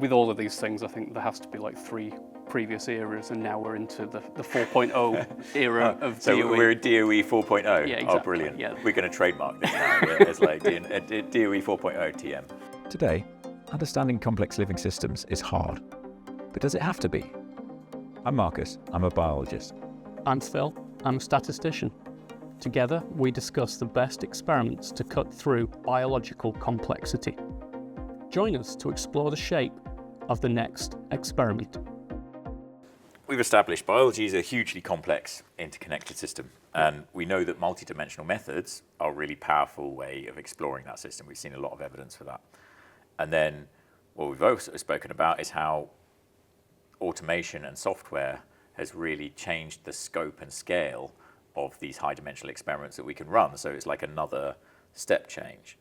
With all of these things, I think there has to be like 3 previous eras, and now we're into the 4.0 era of So DOE. we're at DOE 4.0? Yeah, exactly. Oh, brilliant. Yeah. We're going to trademark this now. It's like DOE 4.0 TM. Today, understanding complex living systems is hard. But does it have to be? I'm Marcus, I'm a biologist. I'm Phil, I'm a statistician. Together, we discuss the best experiments to cut through biological complexity. Join us to explore the shape of the next experiment. We've established biology is a hugely complex, interconnected system, and we know that multidimensional methods are a really powerful way of exploring that system. We've seen a lot of evidence for that. And then what we've also spoken about is how automation and software has really changed the scope and scale of these high-dimensional experiments that we can run. So it's like another step change.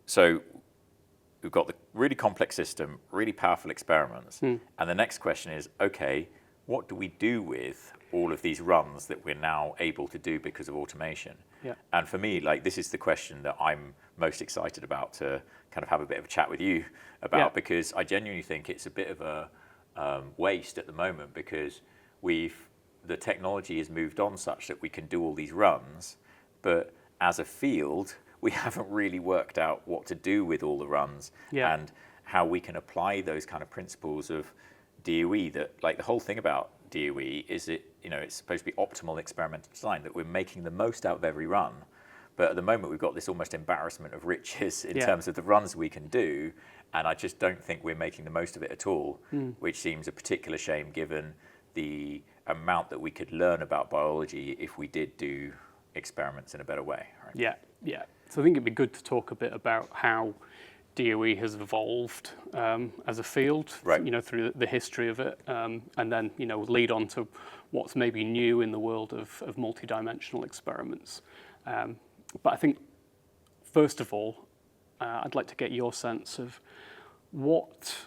So we've got the really complex system, really powerful experiments. And the next question is, okay, what do we do with all of these runs that we're now able to do because of automation? Yeah. And for me, like, this is the question that I'm most excited about to kind of have a bit of a chat with you about, because I genuinely think it's a bit of a waste at the moment, because the technology has moved on such that we can do all these runs, but as a field, we haven't really worked out what to do with all the runs and how we can apply those kind of principles of DOE. That, like, the whole thing about DOE is it's supposed to be optimal experimental design, that we're making the most out of every run. But at the moment, we've got this almost embarrassment of riches in terms of the runs we can do, and I just don't think we're making the most of it at all, which seems a particular shame given the amount that we could learn about biology if we did do experiments in a better way. Right? Yeah. So I think it'd be good to talk a bit about how DOE has evolved as a field, through the history of it, and then lead on to what's maybe new in the world of multidimensional experiments. But I think first of all, I'd like to get your sense of what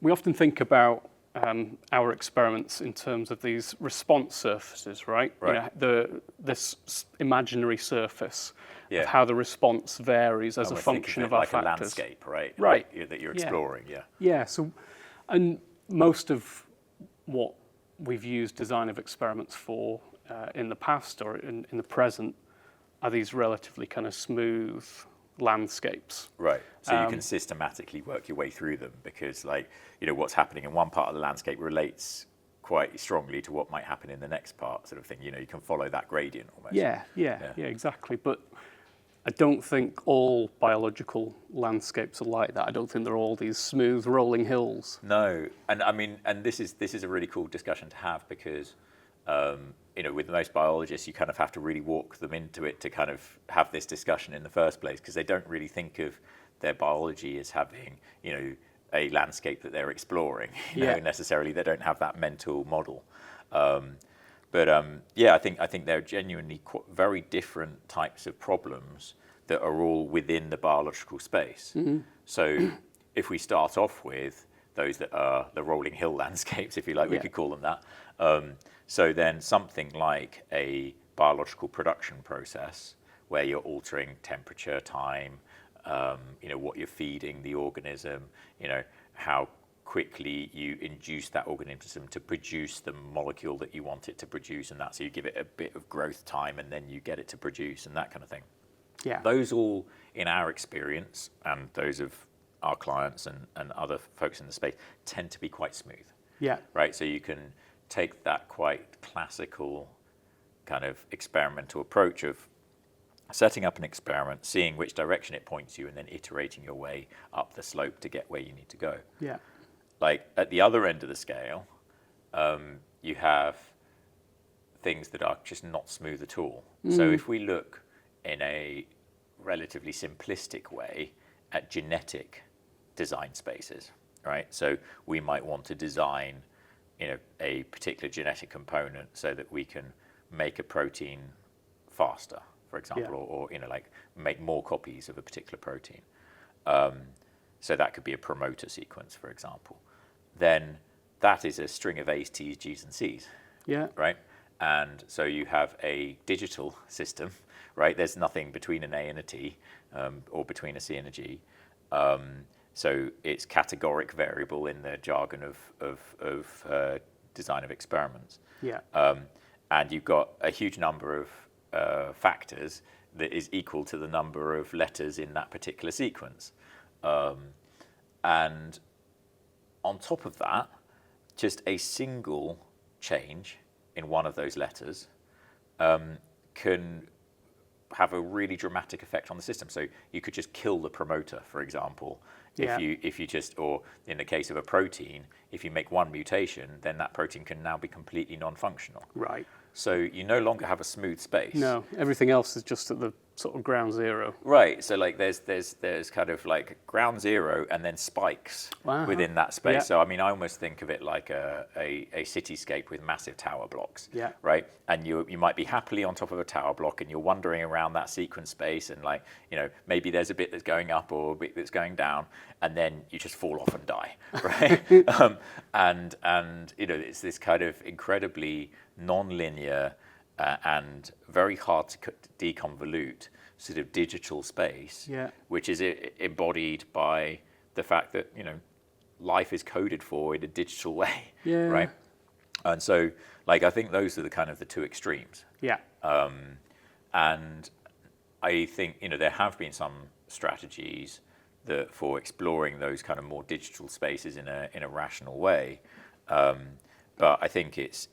we often think about our experiments in terms of these response surfaces, right? This imaginary surface of how the response varies as a function of our factors. Like a landscape, right? Right. That you're exploring, Yeah. So, and most of what we've used design of experiments for in the past or in the present are these relatively kind of smooth landscapes. Right. So you can systematically work your way through them, because, what's happening in one part of the landscape relates quite strongly to what might happen in the next part, sort of thing. You can follow that gradient almost. Yeah, exactly. But I don't think all biological landscapes are like that. I don't think they're all these smooth rolling hills. No, and I mean, and this is a really cool discussion to have, because with most biologists, you kind of have to really walk them into it to kind of have this discussion in the first place, because they don't really think of their biology as having, a landscape that they're exploring. Necessarily, they don't have that mental model. I think they're genuinely very different types of problems that are all within the biological space. So if we start off with those that are the rolling hill landscapes, if you like, we could call them that. So then something like a biological production process where you're altering temperature, time, what you're feeding the organism, how quickly you induce that organism to produce the molecule that you want it to produce, and that, so you give it a bit of growth time and then you get it to produce, and that kind of thing. Yeah. Those all, in our experience, and those of our clients and other folks in the space, tend to be quite smooth. Yeah. Right? So you can take that quite classical kind of experimental approach of setting up an experiment, seeing which direction it points you, and then iterating your way up the slope to get where you need to go. Yeah. Like, at the other end of the scale, you have things that are just not smooth at all. So if we look in a relatively simplistic way at genetic design spaces, right? So we might want to design, a particular genetic component so that we can make a protein faster, for example, or make more copies of a particular protein. So that could be a promoter sequence, for example. Then that is a string of A's, T's, G's, and C's. Yeah. Right? And so you have a digital system, right? There's nothing between an A and a T, or between a C and a G. So it's categoric variable in the jargon of design of experiments. Yeah. And you've got a huge number of factors that is equal to the number of letters in that particular sequence. And on top of that, just a single change in one of those letters can have a really dramatic effect on the system. So you could just kill the promoter, for example, if you just, or in the case of a protein, if you make one mutation, then that protein can now be completely non-functional. Right. So you no longer have a smooth space. No, everything else is just at the sort of ground zero. Right. So like there's kind of like ground zero and then spikes within that space. Yeah. So I mean, I almost think of it like a cityscape with massive tower blocks. Yeah. Right. And you might be happily on top of a tower block and you're wandering around that sequence space and like, you know, maybe there's a bit that's going up or a bit that's going down and then you just fall off and die. Right. And you know, it's this kind of incredibly non-linear and very hard to deconvolute sort of digital space, which is embodied by the fact that, you know, life is coded for in a digital way, right? And so, like, I think those are the kind of the two extremes. Yeah. And I think, you know, there have been some strategies that for exploring those kind of more digital spaces in a rational way. But I think it's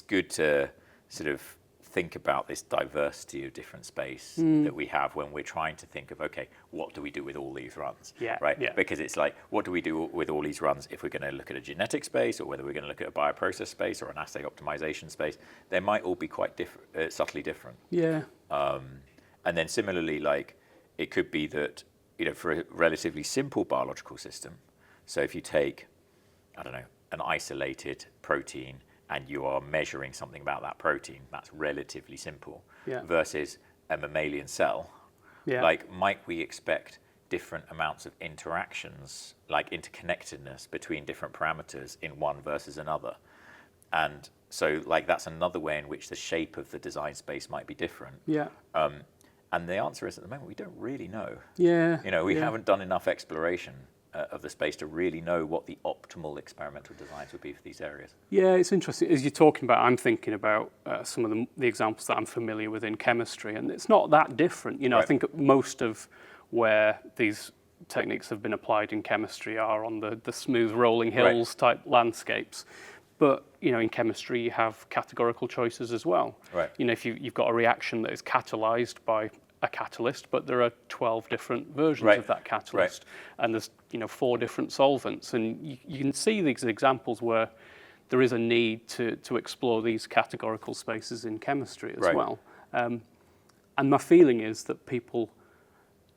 good to sort of think about this diversity of different space that we have when we're trying to think of, okay, what do we do with all these runs? Right? Yeah. Because it's like, what do we do with all these runs if we're going to look at a genetic space or whether we're going to look at a bioprocess space or an assay optimization space? They might all be quite different, subtly different. Yeah. And then similarly, like, it could be that, you know, for a relatively simple biological system, so if you take, I don't know, an isolated protein and you are measuring something about that protein, that's relatively simple, versus a mammalian cell. Like, might we expect different amounts of interactions, like interconnectedness between different parameters in one versus another? And so, like, that's another way in which the shape of the design space might be different. And the answer is, at the moment, we don't really know. You know, we haven't done enough exploration of the space to really know what the optimal experimental designs would be for these areas. Yeah, it's interesting. As you're talking about, I'm thinking about some of the examples that I'm familiar with in chemistry, and it's not that different. You know, I think most of where these techniques have been applied in chemistry are on the smooth rolling hills type landscapes. But, you know, in chemistry, you have categorical choices as well. You know, if you've got a reaction that is catalyzed by a catalyst, but there are 12 different versions of that catalyst, and there's, you know, 4 different solvents, and you can see these examples where there is a need to explore these categorical spaces in chemistry as well. And my feeling is that people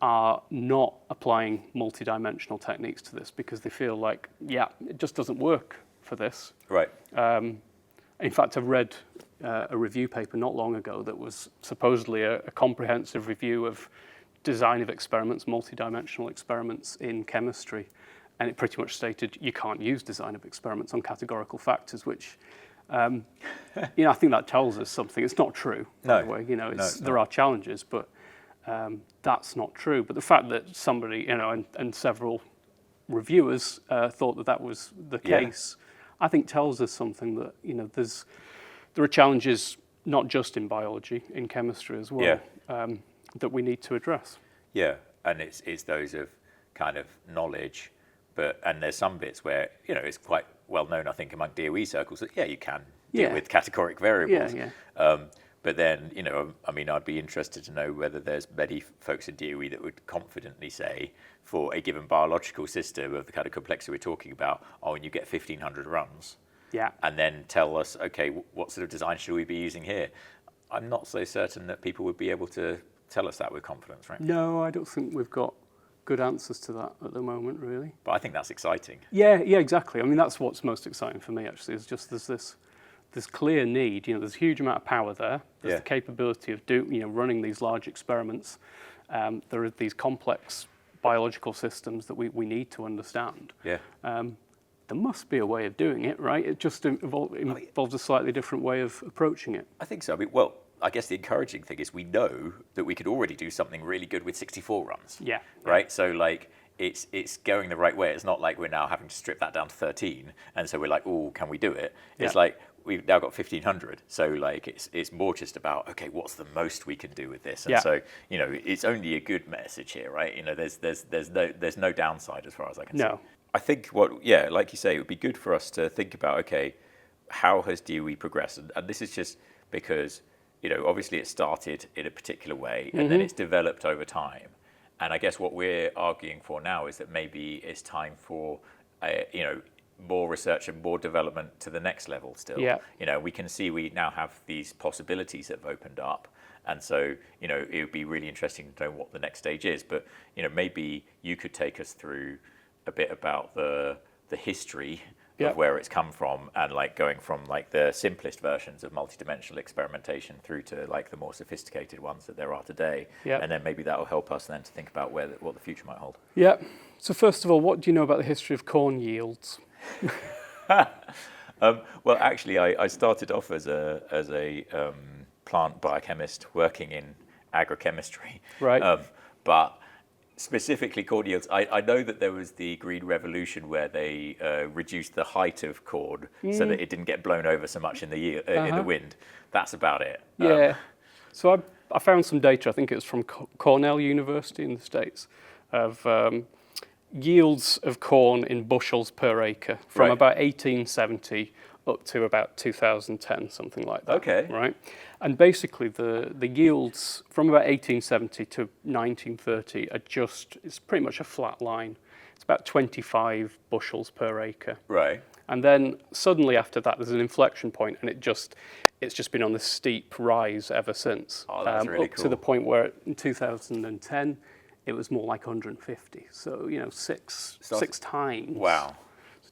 are not applying multidimensional techniques to this because they feel like, it just doesn't work for this. In fact, I've read a review paper not long ago that was supposedly a comprehensive review of design of experiments, multidimensional experiments in chemistry, and it pretty much stated you can't use design of experiments on categorical factors, which you know, I think that tells us something. It's not true, by the way. You know, there are challenges, but that's not true. But the fact that somebody, you know, and several reviewers thought that was the case, I think tells us something that, you know, there are challenges not just in biology, in chemistry as well, that we need to address. And it's those of kind of knowledge, and there's some bits where, you know, it's quite well known, I think, among DOE circles that you can deal with categoric variables. But then, you know, I mean, I'd be interested to know whether there's many folks in DOE that would confidently say, for a given biological system of the kind of complexity we're talking about, and you get 1,500 runs, and then tell us, okay, what sort of design should we be using here? I'm not so certain that people would be able to tell us that with confidence, right? No, I don't think we've got good answers to that at the moment, really. But I think that's exciting. Yeah, exactly. I mean, that's what's most exciting for me, actually, is just there's this clear need. You know, there's a huge amount of power there. There's the capability of running these large experiments. There are these complex biological systems that we need to understand. There must be a way of doing it, right? It just involves a slightly different way of approaching it. I think so. I mean, well, I guess the encouraging thing is we know that we could already do something really good with 64 runs. Right? So, like, it's going the right way. It's not like we're now having to strip that down to 13, and so we're like, oh, can we do it? It's like we've now got 1,500, so like it's more just about, okay, what's the most we can do with this? And so it's only a good message here, right? There's no downside as far as I can see. I think like you say, it would be good for us to think about, okay, how has DOE progressed? And this is just because obviously it started in a particular way, and then it's developed over time. And I guess what we're arguing for now is that maybe it's time for, more research and more development to the next level still. We can see we now have these possibilities that have opened up. And so, it would be really interesting to know what the next stage is. But, maybe you could take us through a bit about the history of where it's come from, and like going from like the simplest versions of multidimensional experimentation through to like the more sophisticated ones that there are today. And then maybe that will help us then to think about what the future might hold. So first of all, what do you know about the history of corn yields? Well, actually, I started off as a plant biochemist working in agrochemistry. But specifically corn yields, I know that there was the Green Revolution where they reduced the height of corn so that it didn't get blown over so much in the wind. That's about it. So I found some data, I think it was from Cornell University in the States, of yields of corn in bushels per acre from about 1870 up to about 2010, something like that. Right? And basically the yields from about 1870 to 1930 it's pretty much a flat line. It's about 25 bushels per acre. And then suddenly after that there's an inflection point, and it's just been on this steep rise ever since. That's really up cool. to the point where in 2010 it was more like 150. So, six times. Wow.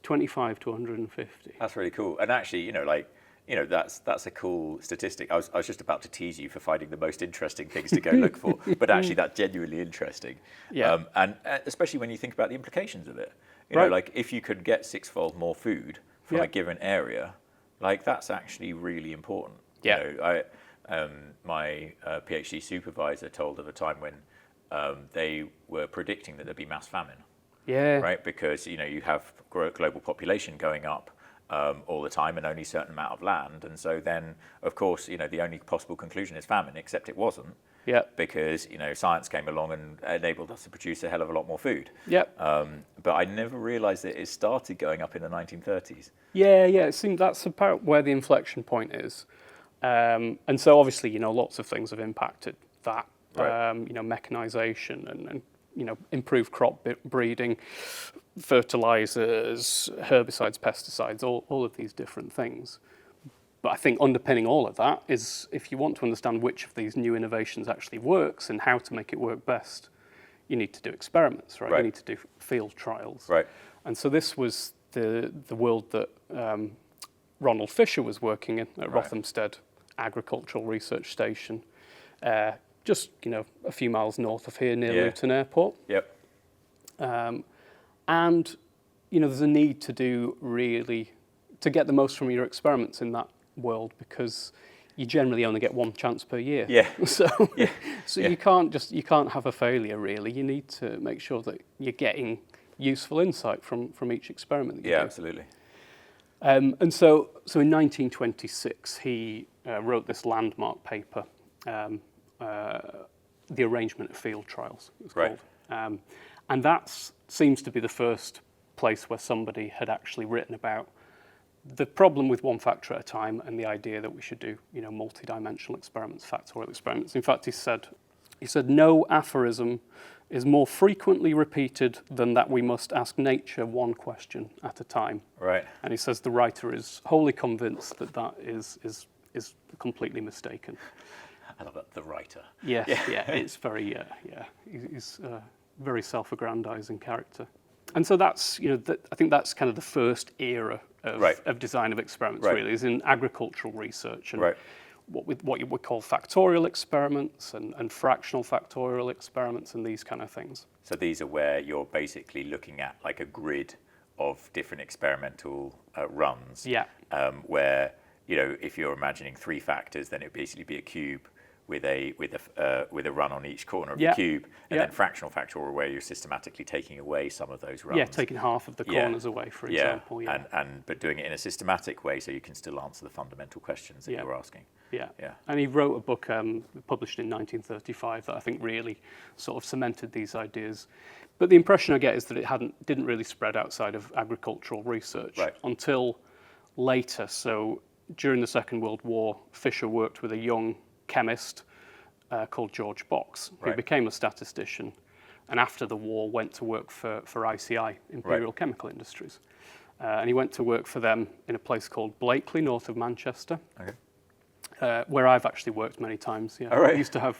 25 to 150. That's really cool. And actually, that's a cool statistic. I was just about to tease you for finding the most interesting things to go look for, but actually that's genuinely interesting. And especially when you think about the implications of it. Like if you could get 6-fold more food from a given area, like that's actually really important. My PhD supervisor told of a time when they were predicting that there'd be mass famine. Right, because you have global population going up all the time, and only a certain amount of land, and so then of course the only possible conclusion is famine, except it wasn't. Because science came along and enabled us to produce a hell of a lot more food. But I never realised that it started going up in the 1930s. It seems that's about where the inflection point is, and so obviously lots of things have impacted that. Mechanization and improved crop breeding, fertilizers, herbicides, pesticides, all of these different things. But I think underpinning all of that is, if you want to understand which of these new innovations actually works and how to make it work best, you need to do experiments, right? You need to do field trials. And so this was the world that Ronald Fisher was working in at Rothamsted Agricultural Research Station, just a few miles north of here, near Luton Airport. And there's a need to get the most from your experiments in that world, because you generally only get one chance per year. So you can't have a failure really. You need to make sure that you're getting useful insight from each experiment that you do. Absolutely. And so in 1926 he wrote this landmark paper. The arrangement of field trials, it was called. And that seems to be the first place where somebody had actually written about the problem with one factor at a time, and the idea that we should do, multidimensional experiments, factorial experiments. In fact, he said, no aphorism is more frequently repeated than that we must ask nature one question at a time. And he says the writer is wholly convinced that is completely mistaken. I love that, the writer. It's very, he's a very self-aggrandizing character. And so that's, I think that's kind of the first era of design of experiments, really, is in agricultural research, and what you would call factorial experiments and fractional factorial experiments and these kind of things. So these are where you're basically looking at like a grid of different experimental runs, where, if you're imagining 3 factors, then it would basically be a cube with a run on each corner of the cube, and then fractional factorial, where you're systematically taking away some of those runs. Yeah, taking half of the corners away, for example. But doing it in a systematic way, so you can still answer the fundamental questions that you're asking. Yeah. And he wrote a book published in 1935 that I think really sort of cemented these ideas. But the impression I get is that it didn't really spread outside of agricultural research until later. So during the Second World War, Fisher worked with a young chemist called George Box, who became a statistician, and after the war went to work for ICI, Imperial Chemical Industries. And he went to work for them in a place called Blakely, north of Manchester, where I've actually worked many times. Yeah. I used to have,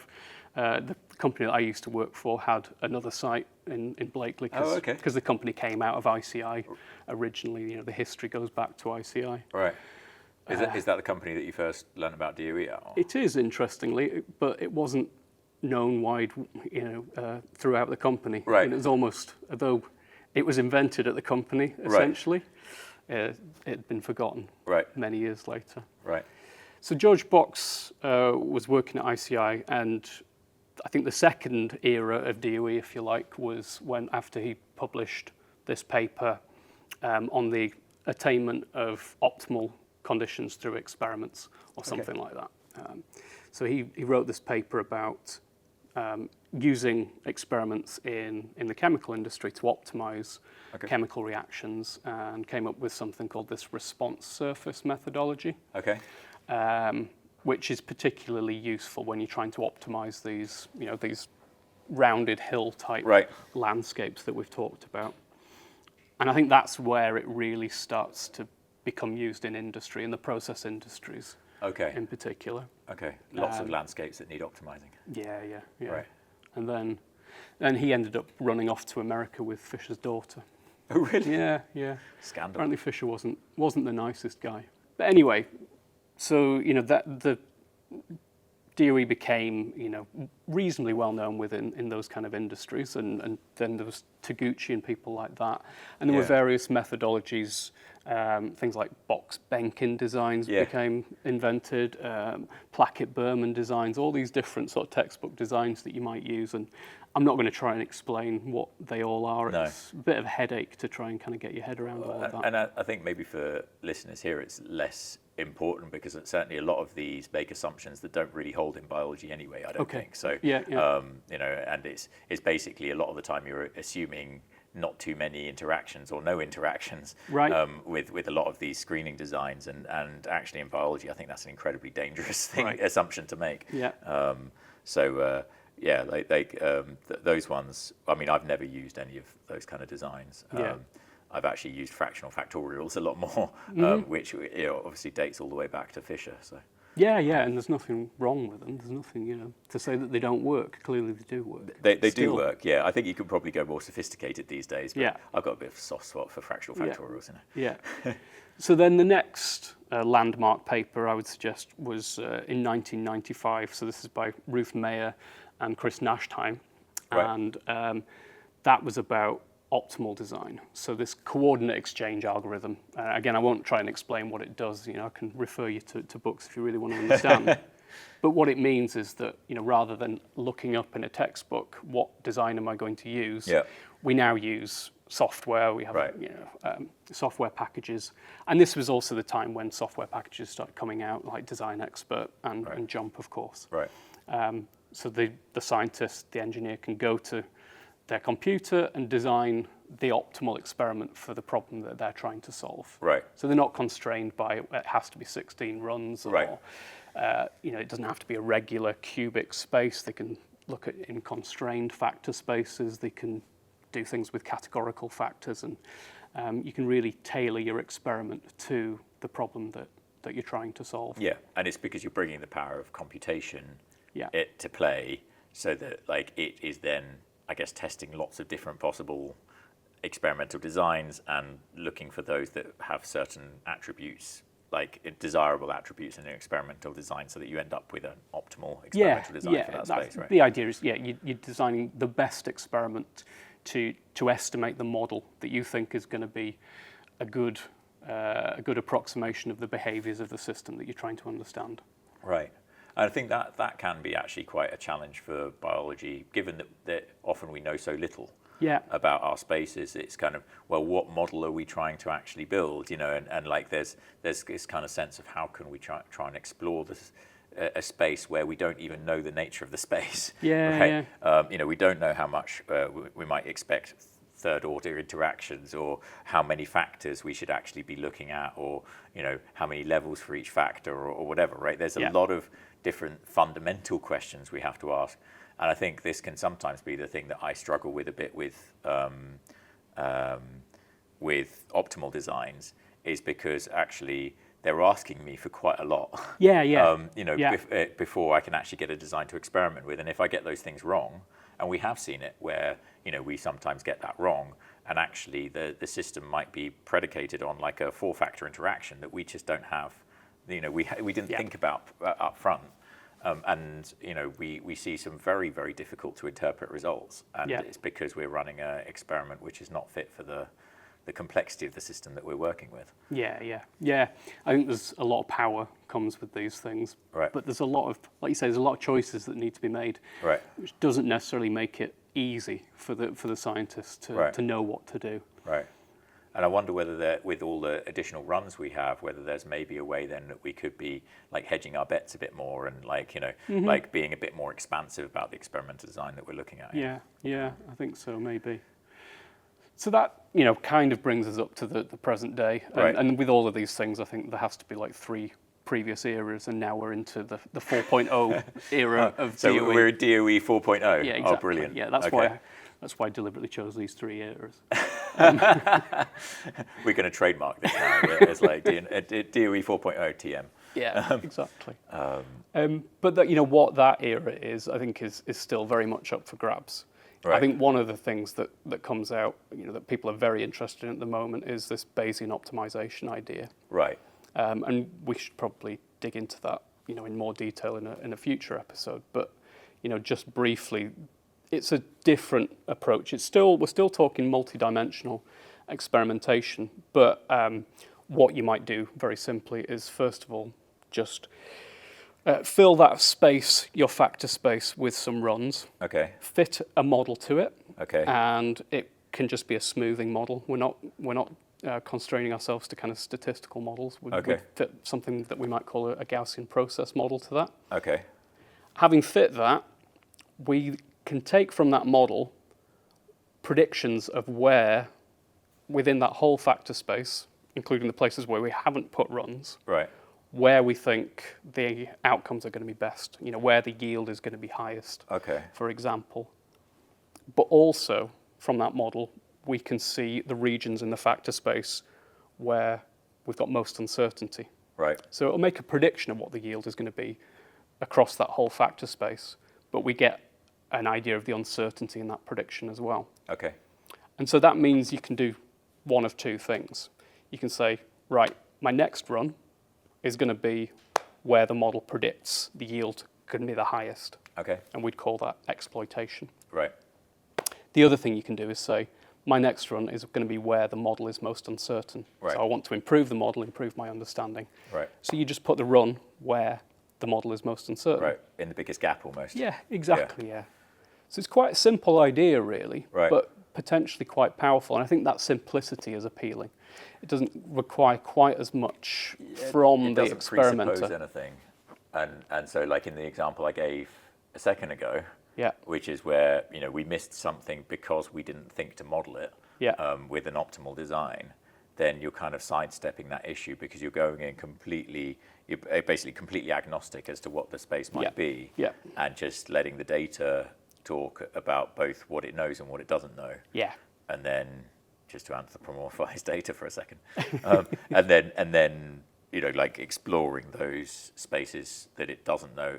the company that I used to work for had another site in Blakely, because the company came out of ICI originally. You know, the history goes back to ICI. Right. Is that the company that you first learned about DOE at? Or? It is, interestingly, but it wasn't known throughout the company. Right. And it was almost, although it was invented at the company, essentially, it had been forgotten many years later. Right. So George Box was working at ICI, and I think the second era of DOE, if you like, was after he published this paper on the attainment of optimal conditions through experiments or something like that. So he wrote this paper about using experiments in the chemical industry to optimize chemical reactions, and came up with something called this response surface methodology, which is particularly useful when you're trying to optimize these rounded hill type landscapes that we've talked about. And I think that's where it really starts to become used in industry, in the process industries in particular. Lots of landscapes that need optimizing. Yeah. Right. And then he ended up running off to America with Fisher's daughter. Oh, really? Yeah. Scandal. Apparently Fisher wasn't the nicest guy. But anyway, so that the DOE became reasonably well known in those kind of industries, and then there was Taguchi and people like that, and there were various methodologies, things like box Benkin designs became invented, placket Berman designs, all these different sort of textbook designs that you might use, and I'm not going to try and explain what they all are. No. It's a bit of a headache to try and kind of get your head around all of that. And I think maybe for listeners here, it's less important because certainly a lot of these make assumptions that don't really hold in biology anyway. I don't think so. And it's basically a lot of the time you're assuming not too many interactions or no interactions with a lot of these screening designs, and actually in biology, I think that's an incredibly dangerous assumption to make. Those ones. I mean, I've never used any of those kind of designs. I've actually used fractional factorials a lot more, which obviously dates all the way back to Fisher. So. Yeah, and there's nothing wrong with them. There's nothing, to say that they don't work. Clearly, they do work. They do work. Yeah, I think you could probably go more sophisticated these days. But I've got a bit of a soft spot for fractional factorials. Yeah. So then the next landmark paper I would suggest was in 1995. So this is by Ruth Mayer and Chris Nasheim, and that was about optimal design. So this coordinate exchange algorithm, again, I won't try and explain what it does. I can refer you to books if you really want to understand. But what it means is that, rather than looking up in a textbook, what design am I going to use? We now use software. We have software packages. And this was also the time when software packages started coming out, like Design Expert and Jump, of course. So the scientist, the engineer can go to their computer and design the optimal experiment for the problem that they're trying to solve. So they're not constrained by it has to be 16 runs, or it doesn't have to be a regular cubic space. They can look at in constrained factor spaces. They can do things with categorical factors, and you can really tailor your experiment to the problem that you're trying to solve. Yeah, and it's because you're bringing the power of computation to play, so that it is then, I guess, testing lots of different possible experimental designs and looking for those that have certain attributes, like desirable attributes in an experimental design, so that you end up with an optimal experimental design for that space, right? The idea is, you're designing the best experiment to estimate the model that you think is going to be a good approximation of the behaviors of the system that you're trying to understand. Right. I think that can be actually quite a challenge for biology, given that often we know so little about our spaces. It's kind of, well, what model are we trying to actually build? And like there's this kind of sense of how can we try and explore this a space where we don't even know the nature of the space. Right? We don't know how much we might expect third order interactions, or how many factors we should actually be looking at, or how many levels for each factor, or whatever. Right? There's a lot of different fundamental questions we have to ask, and I think this can sometimes be the thing that I struggle with a bit with optimal designs, is because actually they're asking me for quite a lot. Before I can actually get a design to experiment with. And if I get those things wrong, and we have seen it where we sometimes get that wrong, and actually the system might be predicated on like a 4-factor interaction that we just don't have. We didn't think about up front. And we see some very, very difficult to interpret results, and it's because we're running an experiment which is not fit for the complexity of the system that we're working with. Yeah. I think there's a lot of power comes with these things, but there's a lot of, like you say, there's a lot of choices that need to be made, which doesn't necessarily make it easy for the scientists to know what to do. Right. And I wonder whether with all the additional runs we have, whether there's maybe a way then that we could be like hedging our bets a bit more, and like like being a bit more expansive about the experimental design that we're looking at. Yeah, I think so, maybe. So that kind of brings us up to the present day, and with all of these things, I think there has to be like 3 previous eras, and now we're into the 4.0 era of so DOE. We're at DOE 4.0. Yeah, exactly. Oh, brilliant. Yeah, that's why I deliberately chose these 3 eras. We're going to trademark this now. It's like DOE 4.0 TM. Yeah, exactly. But what that era is, I think, is still very much up for grabs. I think one of the things that comes out, that people are very interested in at the moment, is this Bayesian optimization idea. Right. And we should probably dig into that, in more detail in a future episode. But, just briefly, it's a different approach. We're still talking multidimensional experimentation, but what you might do very simply is, first of all, just fill that space, your factor space, with some runs. Okay. Fit a model to it. Okay. And it can just be a smoothing model. We're not constraining ourselves to kind of statistical models. We'd fit something that we might call a Gaussian process model to that. Okay. Having fit that, we can take from that model predictions of where, within that whole factor space, including the places where we haven't put runs, where we think the outcomes are going to be best, where the yield is going to be highest, for example. But also, from that model, we can see the regions in the factor space where we've got most uncertainty. Right. So it'll make a prediction of what the yield is going to be across that whole factor space, but we get an idea of the uncertainty in that prediction as well. Okay. And so that means you can do one of 2 things. You can say, right, my next run is going to be where the model predicts the yield can be the highest. Okay. And we'd call that exploitation. Right. The other thing you can do is say, my next run is going to be where the model is most uncertain. Right. So I want to improve the model, improve my understanding. Right. So you just put the run where the model is most uncertain. Right. In the biggest gap almost. Yeah, exactly, yeah. So it's quite a simple idea, really, but potentially quite powerful. And I think that simplicity is appealing. It doesn't require quite as much from the experimenter. It doesn't presuppose anything. And so, like in the example I gave a second ago, which is where we missed something because we didn't think to model it with an optimal design, then you're kind of sidestepping that issue because you're going in you're basically completely agnostic as to what the space might be, and just letting the data talk about both what it knows and what it doesn't know. Yeah. And then, just to anthropomorphize data for a second, and then like exploring those spaces that it doesn't know.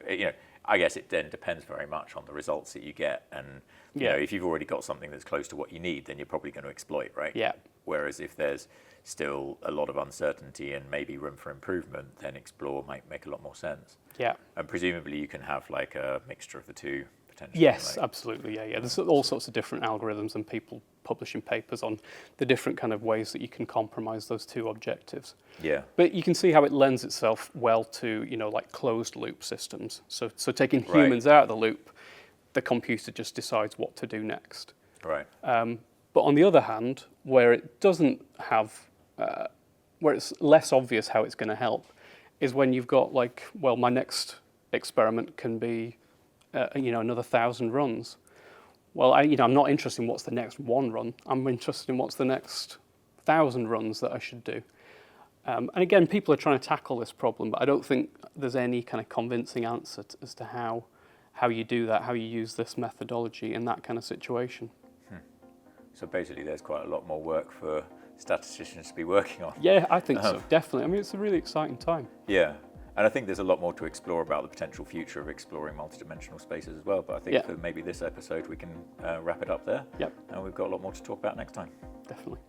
I guess it then depends very much on the results that you get, and if you've already got something that's close to what you need, then you're probably going to exploit, right? Yeah. Whereas if there's still a lot of uncertainty and maybe room for improvement, then explore might make a lot more sense. Yeah. And presumably you can have like a mixture of the 2 potentially. Yes, right? absolutely. Yeah. There's all sorts of different algorithms and people publishing papers on the different kind of ways that you can compromise those two objectives. Yeah. But you can see how it lends itself well to, like closed loop systems. So taking Right. humans out of the loop, the computer just decides what to do next. Right. But on the other hand, where it doesn't have, where it's less obvious how it's going to help, is when you've got my next experiment can be, another 1,000 runs. Well, I'm not interested in what's the next one run. I'm interested in what's the next 1,000 runs that I should do. And again, people are trying to tackle this problem, but I don't think there's any kind of convincing answer as to how you do that, how you use this methodology in that kind of situation. So basically, there's quite a lot more work for statisticians to be working on. Yeah, I think so, definitely. I mean, it's a really exciting time. Yeah. And I think there's a lot more to explore about the potential future of exploring multidimensional spaces as well. But I think for maybe this episode, we can wrap it up there. Yep. And we've got a lot more to talk about next time. Definitely.